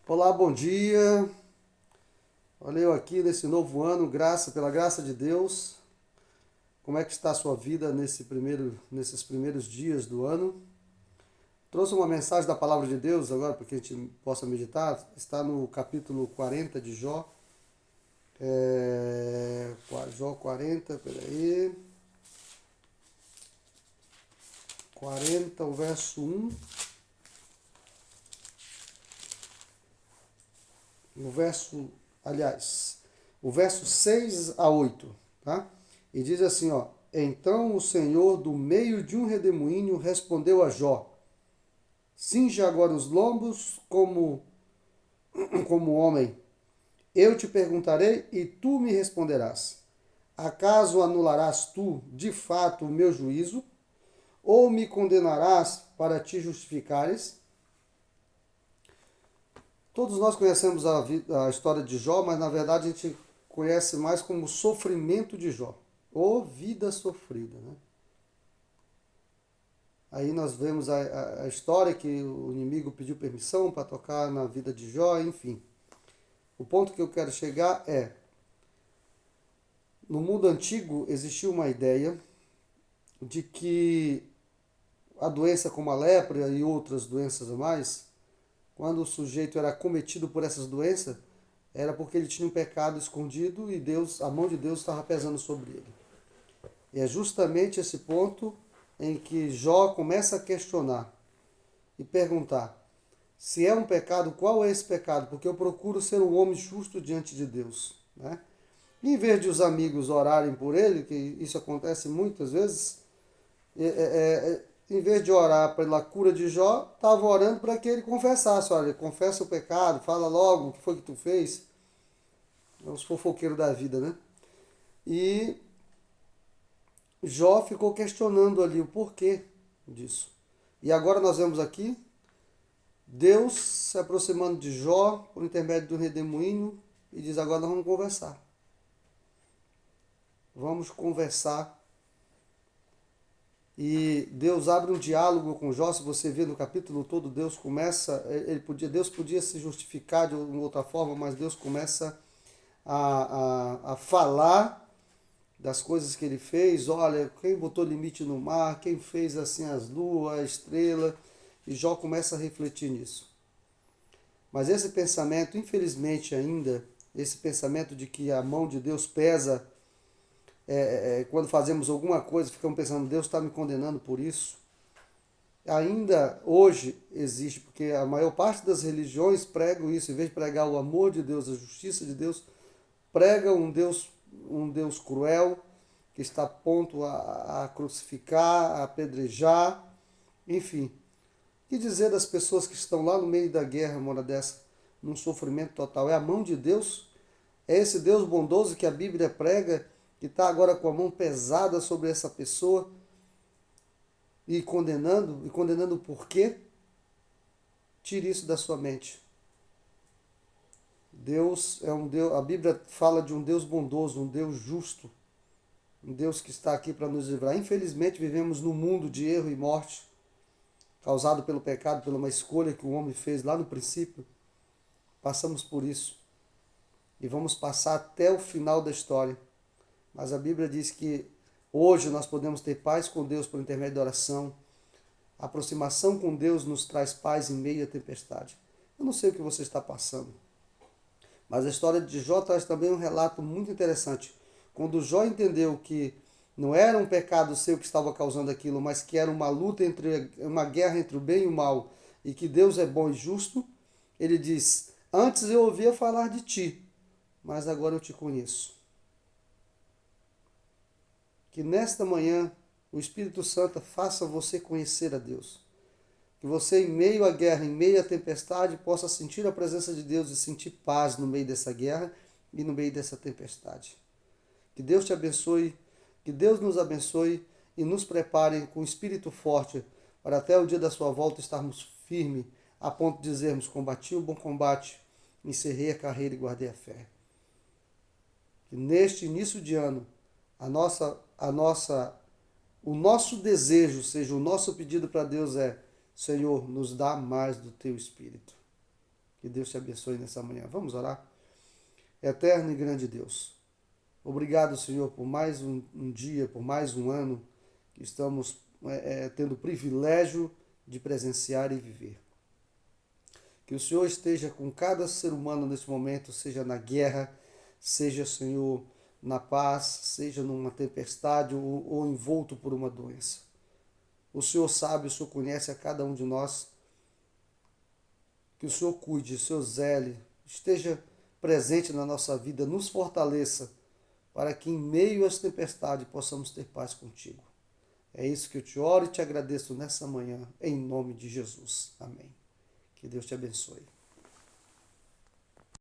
Olá, bom dia. Olha eu aqui nesse novo ano, pela graça de Deus. Como é que está a sua vida nesses primeiros dias do ano? Trouxe uma mensagem da palavra de Deus agora para que a gente possa meditar. Está no capítulo 40 de Jó. Jó 40, peraí. 40, o verso 1. O verso 6 a 8, tá? E diz assim, ó: Então o Senhor, do meio de um redemoinho, respondeu a Jó: Cinge agora os lombos como homem. Eu te perguntarei e tu me responderás. Acaso anularás tu, de fato, o meu juízo? Ou me condenarás para te justificares? Todos nós conhecemos a história de Jó, mas na verdade a gente conhece mais como o sofrimento de Jó, ou vida sofrida, né? Aí nós vemos a história que o inimigo pediu permissão para tocar na vida de Jó, enfim. O ponto que eu quero chegar é, no mundo antigo existia uma ideia de que a doença como a lepra e outras doenças a mais, quando o sujeito era cometido por essas doenças, era porque ele tinha um pecado escondido e a mão de Deus estava pesando sobre ele. E é justamente esse ponto em que Jó começa a questionar e perguntar: se é um pecado, qual é esse pecado? Porque eu procuro ser um homem justo diante de Deus, né? E em vez de os amigos orarem por ele, que isso acontece muitas vezes, em vez de orar pela cura de Jó, estava orando para que ele confessasse: olha, confessa o pecado, fala logo o que foi que tu fez. É os fofoqueiros da vida, né? E Jó ficou questionando ali o porquê disso. E agora nós vemos aqui Deus se aproximando de Jó por intermédio do redemoinho e diz: agora nós vamos conversar. Vamos conversar. E Deus abre um diálogo com Jó. Se você vê no capítulo todo, Deus podia se justificar de uma outra forma, mas Deus começa a falar das coisas que ele fez. Olha, quem botou limite no mar, quem fez assim as luas, a estrela, e Jó começa a refletir nisso. Mas esse pensamento, infelizmente ainda, esse pensamento de que a mão de Deus pesa, quando fazemos alguma coisa, ficamos pensando: Deus está me condenando por isso. Ainda hoje existe, porque a maior parte das religiões pregam isso. Em vez de pregar o amor de Deus, a justiça de Deus, prega um Deus cruel, que está pronto a crucificar, a apedrejar, enfim. O que dizer das pessoas que estão lá no meio da guerra, uma hora dessa, num sofrimento total? É a mão de Deus? É esse Deus bondoso que a Bíblia prega, que está agora com a mão pesada sobre essa pessoa e condenando por quê? Tire isso da sua mente. Deus é um Deus, a Bíblia fala de um Deus bondoso, um Deus justo, um Deus que está aqui para nos livrar. Infelizmente vivemos num mundo de erro e morte, causado pelo pecado, pela uma escolha que o homem fez lá no princípio. Passamos por isso e vamos passar até o final da história. Mas a Bíblia diz que hoje nós podemos ter paz com Deus por intermédio da oração. A aproximação com Deus nos traz paz em meio à tempestade. Eu não sei o que você está passando, mas a história de Jó traz também um relato muito interessante. Quando Jó entendeu que não era um pecado seu que estava causando aquilo, mas que era uma guerra entre o bem e o mal, e que Deus é bom e justo, ele diz: antes eu ouvia falar de ti, mas agora eu te conheço. Que nesta manhã o Espírito Santo faça você conhecer a Deus. Que você, em meio à guerra, em meio à tempestade, possa sentir a presença de Deus e sentir paz no meio dessa guerra e no meio dessa tempestade. Que Deus te abençoe, que Deus nos abençoe e nos prepare com o espírito forte para até o dia da sua volta estarmos firmes, a ponto de dizermos: combati o bom combate, encerrei a carreira e guardei a fé. Que neste início de ano, o nosso desejo, seja o nosso pedido para Deus Senhor, nos dá mais do teu Espírito. Que Deus te abençoe nessa manhã. Vamos orar? Eterno e grande Deus, obrigado, Senhor, por mais um dia, por mais um ano que estamos tendo o privilégio de presenciar e viver. Que o Senhor esteja com cada ser humano nesse momento, seja na guerra, seja, Senhor, na paz, seja numa tempestade ou envolto por uma doença. O Senhor sabe, o Senhor conhece a cada um de nós. Que o Senhor cuide, o Senhor zele, esteja presente na nossa vida, nos fortaleça, para que em meio às tempestades possamos ter paz contigo. É isso que eu te oro e te agradeço nessa manhã, em nome de Jesus. Amém. Que Deus te abençoe.